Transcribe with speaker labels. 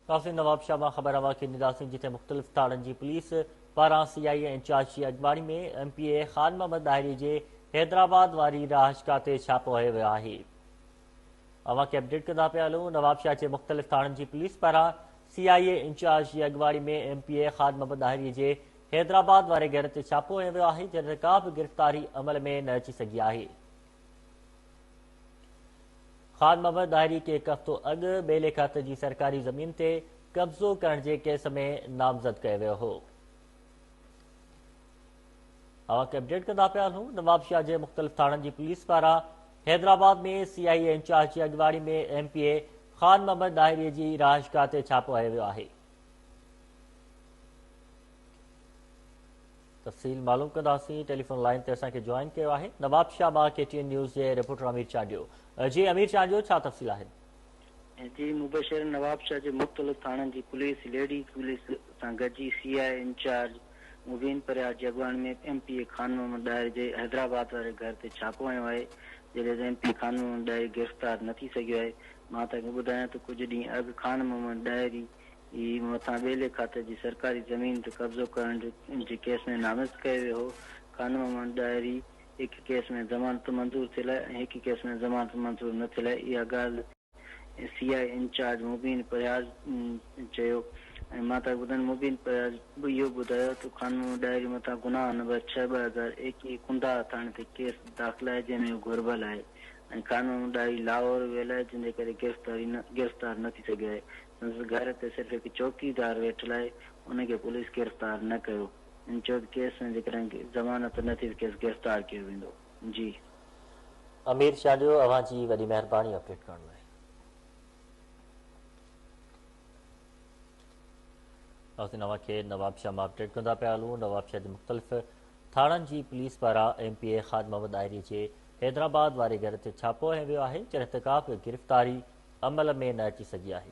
Speaker 1: कासिम नवाब शाह मां ख़बर हवा के निदासिन जिते मुख़्तलिफ़ थाणनि जी पुलिस पारां CIA इंचार्ज जी अॻवानी में MPA ख़ान मोहम्मद दाहिरी जे हैदराबाद वारी रहायशगाह ते छापो हयो वियो आहे। अवां खे अपडेट कंदा पिया हलूं। नवाब शाह जे मुख़्तलिफ़ थाणनि जी पुलिस पारां CIA इंचार्ज जी अॻवानी में MPA ख़ान मोहम्मद दाहिरी जे हैदराबाद वारे घर ते छापो हयो वियो आहे, जंहिं ते का बि गिरफ़्तारी अमल में न अची सघी आहे। ख़ान मोहम्मद दाहिरी के हिकु हफ़्तो अॻु ॿेले खाते जी सरकारी ज़मीन ते कब्ज़ो करण जे केस में नामज़द कयो वियो हो। अवां खे अपडेट कंदा पिया हलूं। नवाब शाह जे मुख़्तलिफ़ थाणनि जी पुलिस पारां हैदराबाद में CIA इंचार्ज जी अॻवानी में MPA ख़ान मोहम्मद दाहिरी जी रहायशगाह ते छापो हयो वियो आहे। तफ़सील मालूम कंदासीं। टेलीफोन लाइन ते असांखे ज्वाइन कयो आहे नवाब शाह मां KTN न्यूज़ जे रिपोर्टर अमीर चांडियो। जी अमीर चांडियो, छा तफ़सील आहिनि?
Speaker 2: जी मुबशर नवाब शाह जे मुख़्तलिफ़ थाणनि जी पुलिस लेडीज़ पुलिस सां गॾिजी CIA इंचार्ज मुबीन परियार जी अॻवानी में MPA ख़ान मोहम्मद दाहिरी जे हैदराबाद वारे घर ते छापो हयो आहे, जॾहिं MPA ख़ान मोहम्मद दाहिरी गिरफ़्तार न थी सघियो आहे। मां तव्हांखे ॿुधायां त कुझु ॾींहं अॻु ख़ान मोहम्मद दाहिरी मथां ॿेले खाते जी सरकारी ज़मीन ते कब्ज़ो करण जे केस में नामज़द कयो वियो हो। ख़ान मोहम्मद दाहिरी हिकु केस में ज़मानत मंज़ूर थियल आहे ऐं हिकु केस में ज़मानत मंज़ूर न थियल आहे। इहा ॻाल्हि CIA इंचार्ज मुबीन परियार चयो। ऐं मां तव्हांखे ॿुधायां मुबीन परियार इहो ॿुधायो त ख़ान मोहम्मद दाहिरी मथां गुनाह नंबर 6/2021 कुंदा थाणे ते केस दाख़िल आहे, जंहिंमें उहो घुरबल आहे ऐं ख़ान मोहम्मद दाहिरी लाहौर वियल आहे, जंहिंजे करे गिरफ़्तार न थी सघियो आहे। संदसि घर ते सिर्फ़ु हिकु चौकीदार वेठल आहे, उनखे पुलिस गिरफ़्तार न कयो। इन चयो त केस में जेकॾहिं ज़मानत न थी केस गिरफ़्तार कयो वेंदो। जी
Speaker 1: अमीर चांडियो, अवां जी वॾी महिरबानी अपडेट करण लाइ। अवां खे नवाब शाह मां अपडेट कंदा पिया हलूं। नवाब शाह जे मुख़्तलिफ़ थाणनि जी पुलिस पारां MPA ख़ान मोहम्मद दाहिरी जे हैदराबाद वारे घर ते छापो हयो वियो आहे, जंहिं ते का बि गिरफ़्तारी अमल में न अची सघी आहे।